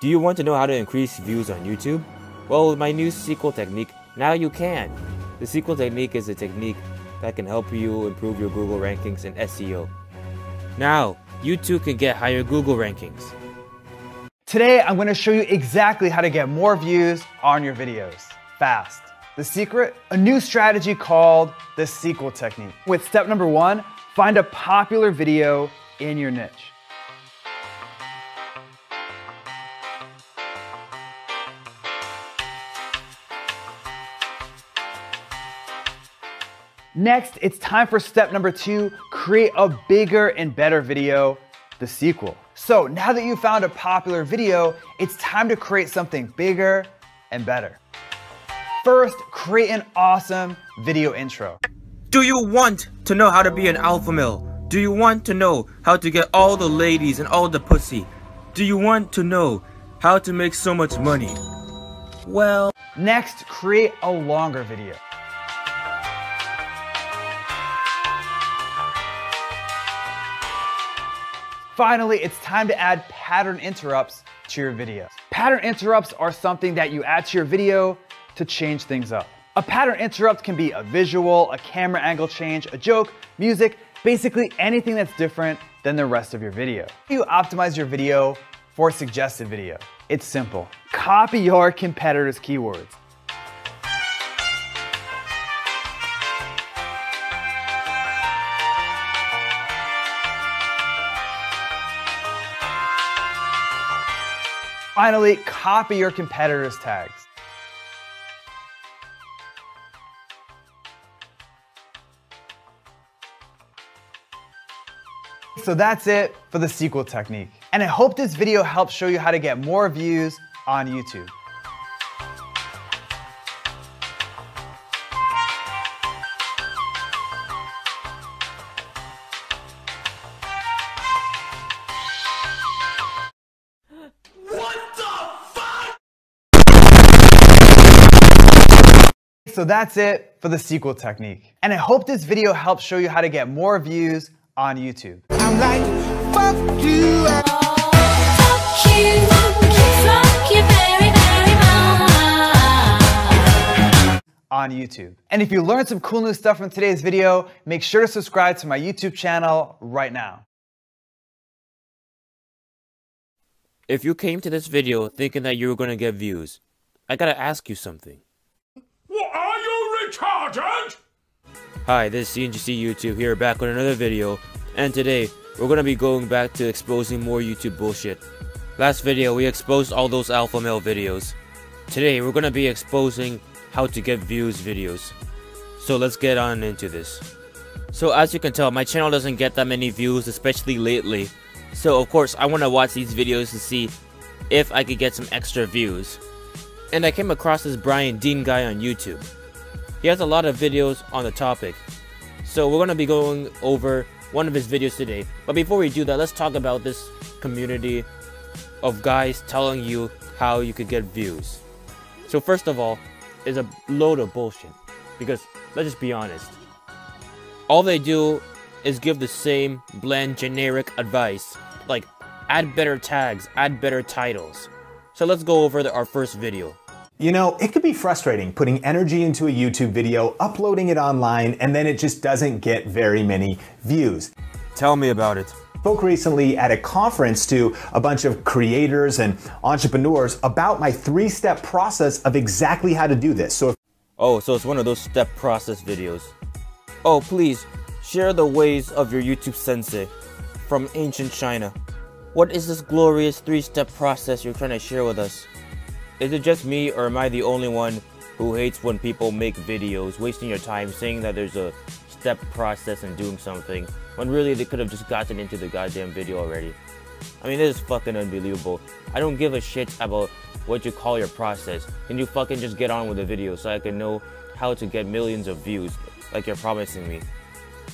Do you want to know how to increase views on YouTube? Well, with my new SQL technique, now you can. The SQL technique is a technique that can help you improve your Google rankings and SEO. Now, you too can get higher Google rankings. Today, I'm going to show you exactly how to get more views on your videos, fast. The secret? A new strategy called the SQL technique. With step number 1, find a popular video in your niche. Next, it's time for step number 2, create a bigger and better video, the sequel. So now that you've found a popular video, it's time to create something bigger and better. First, create an awesome video intro. Do you want to know how to be an alpha male? Do you want to know how to get all the ladies and all the pussy? Do you want to know how to make so much money? Well, next, create a longer video. Finally, it's time to add pattern interrupts to your video. Pattern interrupts are something that you add to your video to change things up. A pattern interrupt can be a visual, a camera angle change, a joke, music, basically anything that's different than the rest of your video. You optimize your video for suggested video. It's simple. Copy your competitors' keywords. Finally, copy your competitors' tags. So that's it for the SQL technique. And I hope this video helps show you how to get more views on YouTube. So that's it for the SQL technique. And I hope this video helps show you how to get more views on YouTube. I'm like, fuck you. On YouTube. And if you learned some cool new stuff from today's video, make sure to subscribe to my YouTube channel right now. if you came to this video thinking that you were going to get views, I gotta ask you something. What, are you retarded? Hi, this is CNGC YouTube here, back with another video, and today we're gonna be going back to exposing more YouTube bullshit. Last video we exposed all those alpha male videos. Today we're gonna be exposing how to get views videos. So let's get on into this. So as you can tell, my channel doesn't get that many views, especially lately. So of course I want to watch these videos to see if I could get some extra views. And I came across this Brian Dean guy on YouTube. He has a lot of videos on the topic. So we're going to be going over one of his videos today. But before we do that, let's talk about this community of guys telling you how you could get views. So first of all, is a load of bullshit. Because let's just be honest. All they do is give the same bland generic advice. Like add better tags, add better titles. So let's go over our first video. You know, it could be frustrating putting energy into a YouTube video, uploading it online, and then it just doesn't get very many views. Tell me about it. Spoke recently at a conference to a bunch of creators and entrepreneurs about my 3-step process of exactly how to do this. So it's one of those step process videos. Oh, please, share the ways of your YouTube sensei from ancient China. What is this glorious 3-step process you're trying to share with us? Is it just me, or am I the only one who hates when people make videos, wasting your time saying that there's a step process in doing something, when really they could have just gotten into the goddamn video already? I mean, this is fucking unbelievable. I don't give a shit about what you call your process. Can you fucking just get on with the video so I can know how to get millions of views like you're promising me?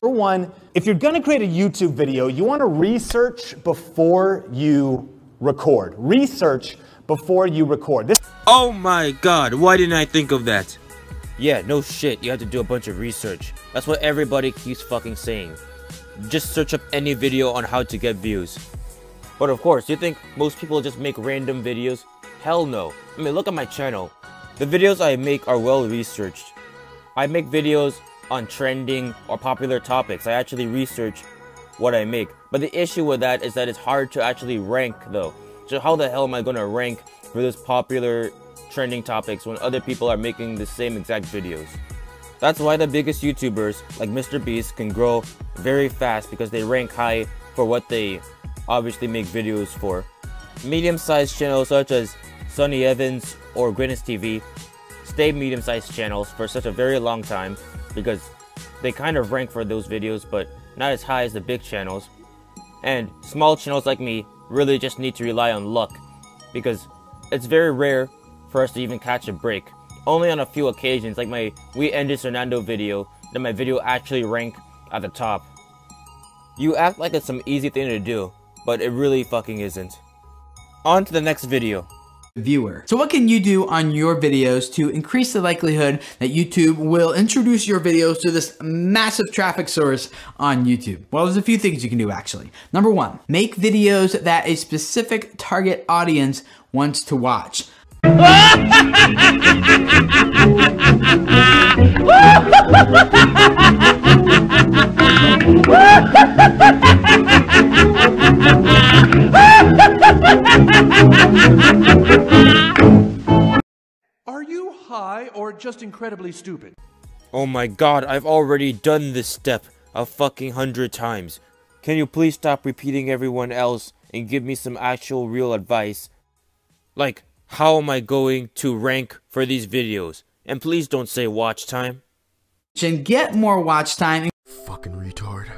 for one, if you're gonna create a YouTube video, you wanna research before you record. Research before you record. Oh my god, why didn't I think of that? Yeah, no shit, you have to do a bunch of research. That's what everybody keeps fucking saying. Just search up any video on how to get views. But of course, you think most people just make random videos? Hell no. I mean, look at my channel. The videos I make are well researched. I make videos on trending or popular topics. I actually research what I make. But the issue with that is that it's hard to actually rank though. So how the hell am I going to rank for those popular trending topics when other people are making the same exact videos? That's why the biggest YouTubers like Mr. Beast can grow very fast, because they rank high for what they obviously make videos for. Medium-sized channels such as Sunny Evans or Greatness TV stay medium-sized channels for such a very long time because they kind of rank for those videos, but not as high as the big channels. And small channels like me really just need to rely on luck, because it's very rare for us to even catch a break. Only on a few occasions, like my We Ended Fernando video, did my video actually rank at the top. You act like it's some easy thing to do, but it really fucking isn't. On to the next video. Viewer. So what can you do on your videos to increase the likelihood that YouTube will introduce your videos to this massive traffic source on YouTube? Well, there's a few things you can do actually. Number one, make videos that a specific target audience wants to watch. Are you high or just incredibly stupid? Oh my god, I've already done this step a fucking 100 times. Can you please stop repeating everyone else and give me some actual real advice? Like, how am I going to rank for these videos? And please don't say watch time. And get more watch time. Fucking retard.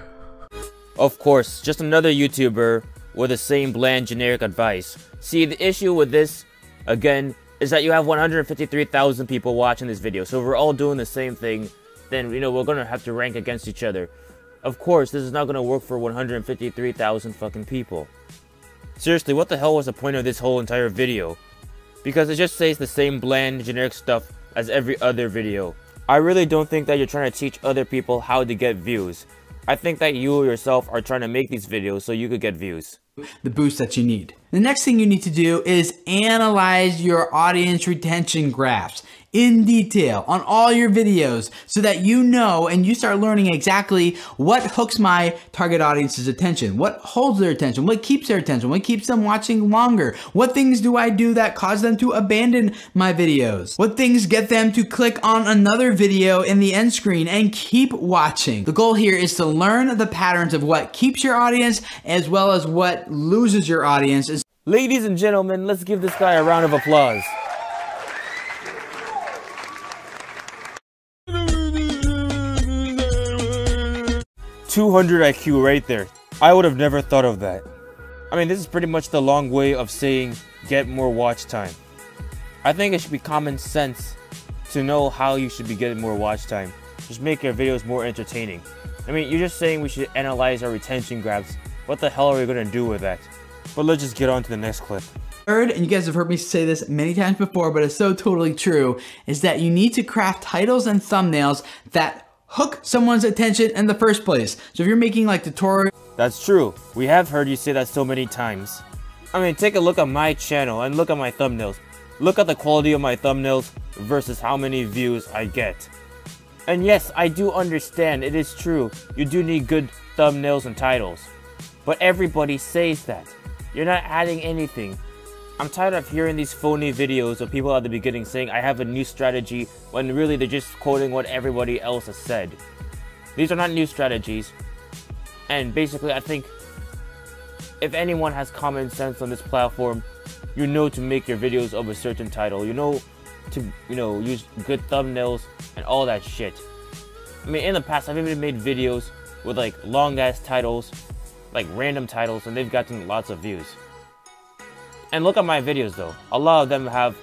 Of course, just another YouTuber with the same bland generic advice. See, the issue with this, again, is that you have 153,000 people watching this video. So if we're all doing the same thing, then, you know, we're gonna have to rank against each other. Of course, this is not gonna work for 153,000 fucking people. Seriously, what the hell was the point of this whole entire video? Because it just says the same bland, generic stuff as every other video. I really don't think that you're trying to teach other people how to get views. I think that you yourself are trying to make these videos so you could get views. The boost that you need. The next thing you need to do is analyze your audience retention graphs in detail on all your videos so that you know and you start learning exactly what hooks my target audience's attention, what holds their attention, what keeps their attention, what keeps them watching longer, what things do I do that cause them to abandon my videos, what things get them to click on another video in the end screen and keep watching. The goal here is to learn the patterns of what keeps your audience as well as what loses your audience. Ladies and gentlemen, let's give this guy a round of applause. $200 IQ right there. I would have never thought of that. I mean, this is pretty much the long way of saying get more watch time. I think it should be common sense to know how you should be getting more watch time. Just make your videos more entertaining. I mean, you're just saying we should analyze our retention graphs. What the hell are we gonna do with that? But let's just get on to the next clip. Third, and you guys have heard me say this many times before, but it's so totally true, is that you need to craft titles and thumbnails that hook someone's attention in the first place. So if you're making like tutorials. That's true. We have heard you say that so many times. I mean, take a look at my channel and look at my thumbnails. Look at the quality of my thumbnails versus how many views I get. And yes, I do understand, it is true, you do need good thumbnails and titles. But everybody says that. You're not adding anything. I'm tired of hearing these phony videos of people at the beginning saying I have a new strategy when really they're just quoting what everybody else has said. These are not new strategies. And basically, I think if anyone has common sense on this platform, you know to make your videos of a certain title. You know to, use good thumbnails and all that shit. I mean, in the past, I've even made videos with like long ass titles, like random titles, and they've gotten lots of views. And look at my videos though. A lot of them have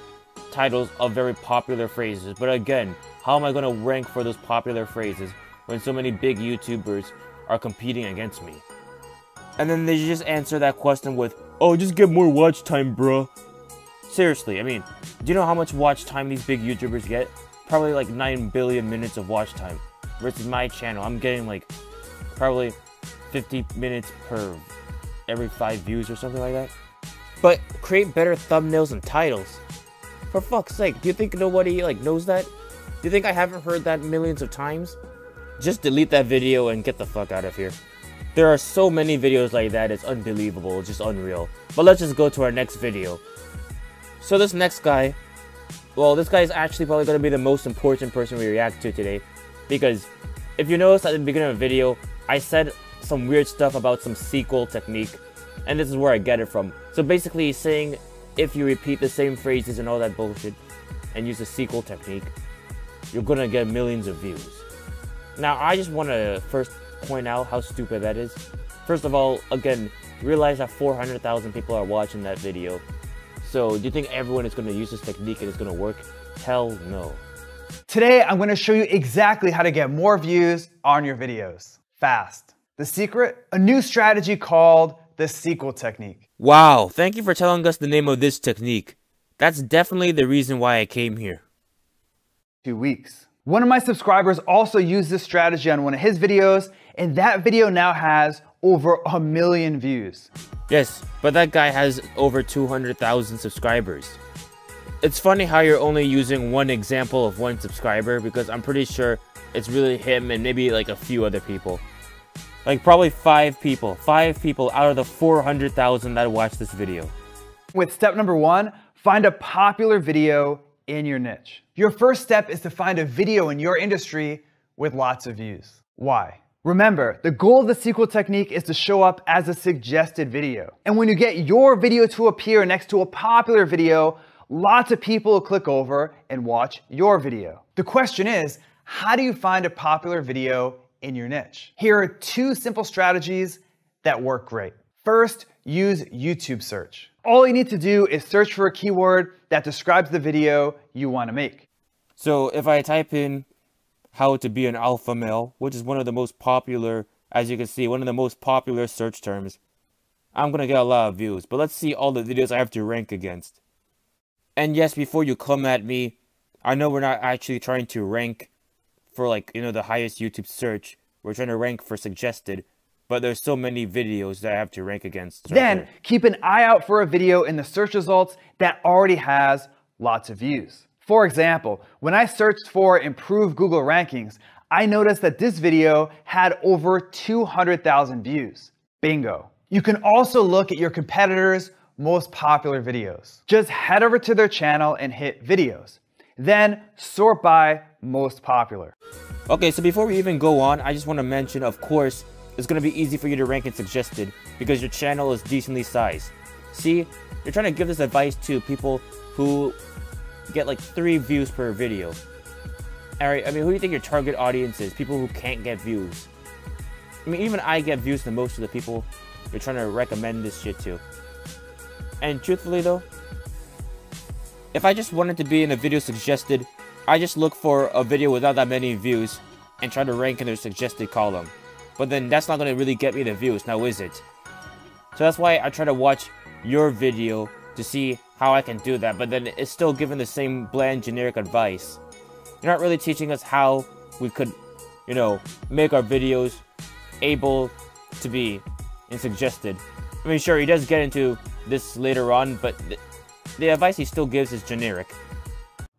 titles of very popular phrases. But again, how am I going to rank for those popular phrases when so many big YouTubers are competing against me? And then they just answer that question with, oh, just get more watch time, bro. Seriously, I mean, do you know how much watch time these big YouTubers get? Probably like 9 billion minutes of watch time. Versus my channel, I'm getting like probably 50 minutes per every 5 views or something like that. But create better thumbnails and titles. For fuck's sake, do you think nobody like knows that? Do you think I haven't heard that millions of times? Just delete that video and get the fuck out of here. There are so many videos like that, it's unbelievable, it's just unreal. But let's just go to our next video. So this next guy, well, this guy is actually probably going to be the most important person we react to today. Because if you notice at the beginning of the video, I said some weird stuff about some sequel technique. And this is where I get it from. So basically he's saying if you repeat the same phrases and all that bullshit and use the sequel technique, you're going to get millions of views. Now I just want to first point out how stupid that is. First of all, again, realize that 400,000 people are watching that video. So do you think everyone is going to use this technique and it's going to work? Hell no. Today, I'm going to show you exactly how to get more views on your videos fast. The secret? A new strategy called the sequel technique. Wow, thank you for telling us the name of this technique. That's definitely the reason why I came here. 2 weeks. One of my subscribers also used this strategy on one of his videos, and that video now has over 1 million views. Yes, but that guy has over 200,000 subscribers. It's funny how you're only using one example of one subscriber, because I'm pretty sure it's really him and maybe like a few other people. Like probably 5 people out of the 400,000 that watched this video. With step number 1, find a popular video in your niche. Your first step is to find a video in your industry with lots of views. Why? Remember, the goal of the sequel technique is to show up as a suggested video. And when you get your video to appear next to a popular video, lots of people will click over and watch your video. The question is, how do you find a popular video in your niche? Here are 2 simple strategies that work great. First, use YouTube search. All you need to do is search for a keyword that describes the video you want to make. So if I type in how to be an alpha male, which is one of the most popular, as you can see, one of the most popular search terms, I'm going to get a lot of views. But let's see all the videos I have to rank against. And yes, before you come at me, I know we're not actually trying to rank for like, you know, the highest YouTube search. We're trying to rank for suggested, but there's so many videos that I have to rank against. Then keep an eye out for a video in the search results that already has lots of views. For example, when I searched for improved Google rankings, I noticed that this video had over 200,000 views. Bingo. You can also look at your competitors' most popular videos. Just head over to their channel and hit videos. Then sort by most popular. Okay, so before we even go on, I just want to mention, of course, it's going to be easy for you to rank in suggested because your channel is decently sized. See, you're trying to give this advice to people who get like 3 views per video. Alright, I mean, who do you think your target audience is? People who can't get views. I mean, even I get views to most of the people you're trying to recommend this shit to. And truthfully though, if I just wanted to be in a video suggested, I just look for a video without that many views and try to rank in their suggested column. But then that's not going to really get me the views, now is it? So that's why I try to watch your video to see how I can do that, but then it's still giving the same bland generic advice. You're not really teaching us how we could, you know, make our videos able to be in suggested. I mean, sure, he does get into this later on, but the advice he still gives is generic.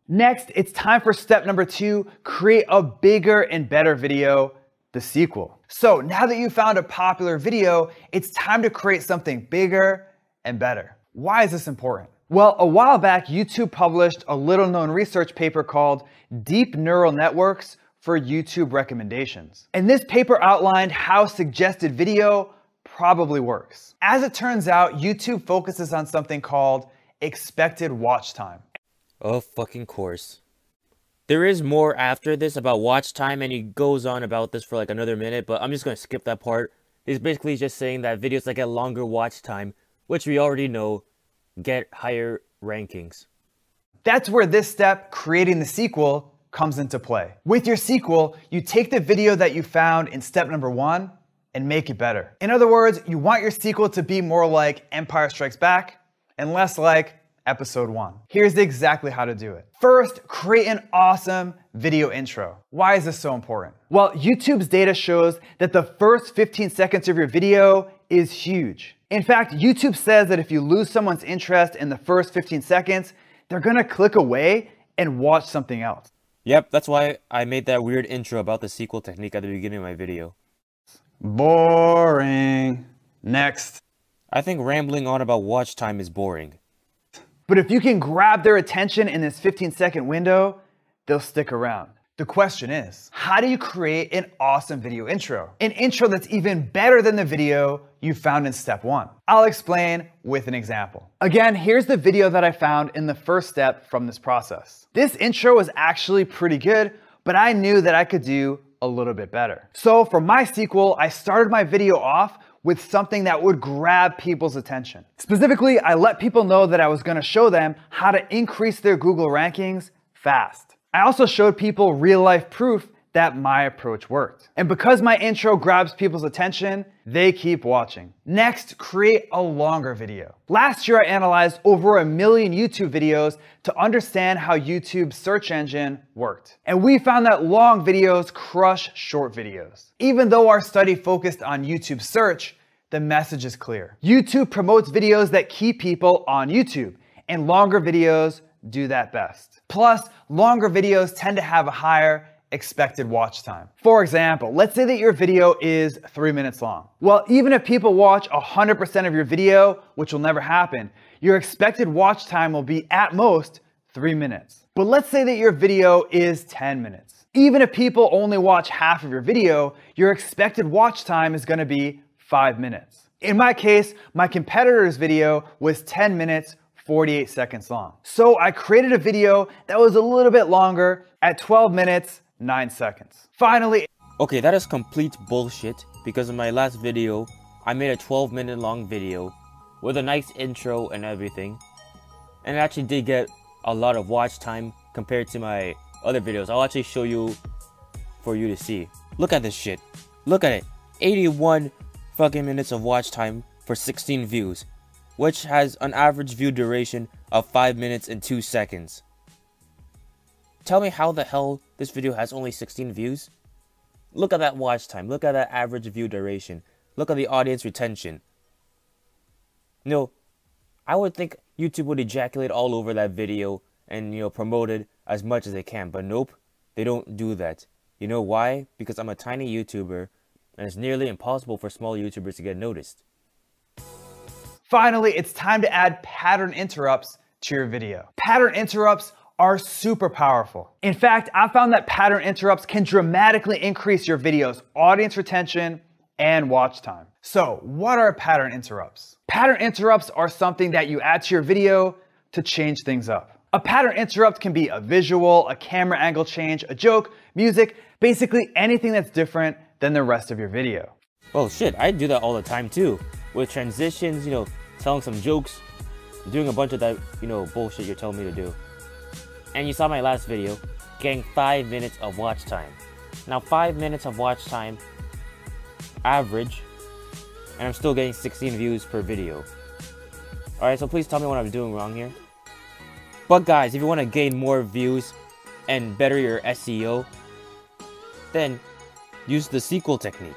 Next, it's time for step number 2, create a bigger and better video, the sequel. So now that you found a popular video, it's time to create something bigger and better. Why is this important? Well, a while back, YouTube published a little-known research paper called Deep Neural Networks for YouTube Recommendations. And this paper outlined how suggested video probably works. As it turns out, YouTube focuses on something called expected watch time. Oh, fucking course. There is more after this about watch time, and he goes on about this for like another minute, but I'm just going to skip that part. He's basically just saying that videos that get longer watch time, which we already know, get higher rankings. That's where this step, creating the sequel, comes into play. With your sequel, you take the video that you found in step number 1 and make it better. In other words, you want your sequel to be more like Empire Strikes Back and less like episode 1. Here's exactly how to do it. First, create an awesome video intro. Why is this so important? Well, YouTube's data shows that the first 15 seconds of your video is huge. In fact, YouTube says that if you lose someone's interest in the first 15 seconds, they're gonna click away and watch something else. Yep, that's why I made that weird intro about the sequel technique at the beginning of my video. Boring. Next. I think rambling on about watch time is boring. But if you can grab their attention in this 15-second window, they'll stick around. The question is, how do you create an awesome video intro? An intro that's even better than the video you found in step 1. I'll explain with an example. Again, here's the video that I found in the first step from this process. This intro was actually pretty good, but I knew that I could do a little bit better. So for my sequel, I started my video off with something that would grab people's attention. Specifically, I let people know that I was gonna show them how to increase their Google rankings fast. I also showed people real-life proof that my approach worked. And because my intro grabs people's attention, they keep watching. Next, create a longer video. Last year, I analyzed over 1 million YouTube videos to understand how YouTube's search engine worked. And we found that long videos crush short videos. Even though our study focused on YouTube search, the message is clear. YouTube promotes videos that keep people on YouTube, and longer videos do that best. Plus, longer videos tend to have a higher expected watch time. For example, let's say that your video is 3 minutes long. Well, even if people watch 100% of your video, which will never happen, your expected watch time will be at most 3 minutes. But let's say that your video is 10 minutes. Even if people only watch half of your video, your expected watch time is gonna be 5 minutes. In my case, my competitor's video was 10 minutes 48 seconds long. So I created a video that was a little bit longer at 12 minutes, 9 seconds. Finally, Okay, that is complete bullshit because in my last video, I made a 12-minute long video with a nice intro and everything. And it actually did get a lot of watch time compared to my other videos. I'll actually show you for you to see. Look at this shit. Look at it. 81 fucking minutes of watch time for 16 views, which has an average view duration of 5 minutes and 2 seconds. Tell me how the hell this video has only 16 views? Look at that watch time. Look at that average view duration. Look at the audience retention. No, I would think YouTube would ejaculate all over that video and, promote it as much as they can. But nope, they don't do that. You know why? Because I'm a tiny YouTuber and it's nearly impossible for small YouTubers to get noticed. Finally, it's time to add pattern interrupts to your video. Pattern interrupts are super powerful. In fact, I found that pattern interrupts can dramatically increase your video's audience retention and watch time. So, what are pattern interrupts? Pattern interrupts are something that you add to your video to change things up. A pattern interrupt can be a visual, a camera angle change, a joke, music, basically anything that's different than the rest of your video. Well, shit, I do that all the time too. With transitions, telling some jokes, doing a bunch of that, bullshit you're telling me to do. And you saw my last video, getting 5 minutes of watch time. Now 5 minutes of watch time, average, and I'm still getting 16 views per video. Alright, so please tell me what I'm doing wrong here. But guys, if you want to gain more views and better your SEO, then use the sequel technique.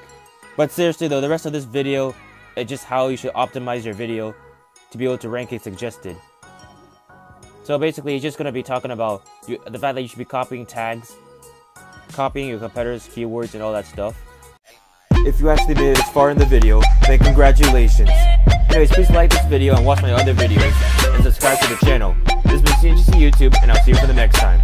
But seriously though, the rest of this video is just how you should optimize your video to be able to rank it suggested. So basically, it's just going to be talking about the fact that you should be copying tags, copying your competitors' keywords and all that stuff. If you actually made it this far in the video, then congratulations. Anyways, please like this video and watch my other videos, and subscribe to the channel. This has been CNGC YouTube, and I'll see you for the next time.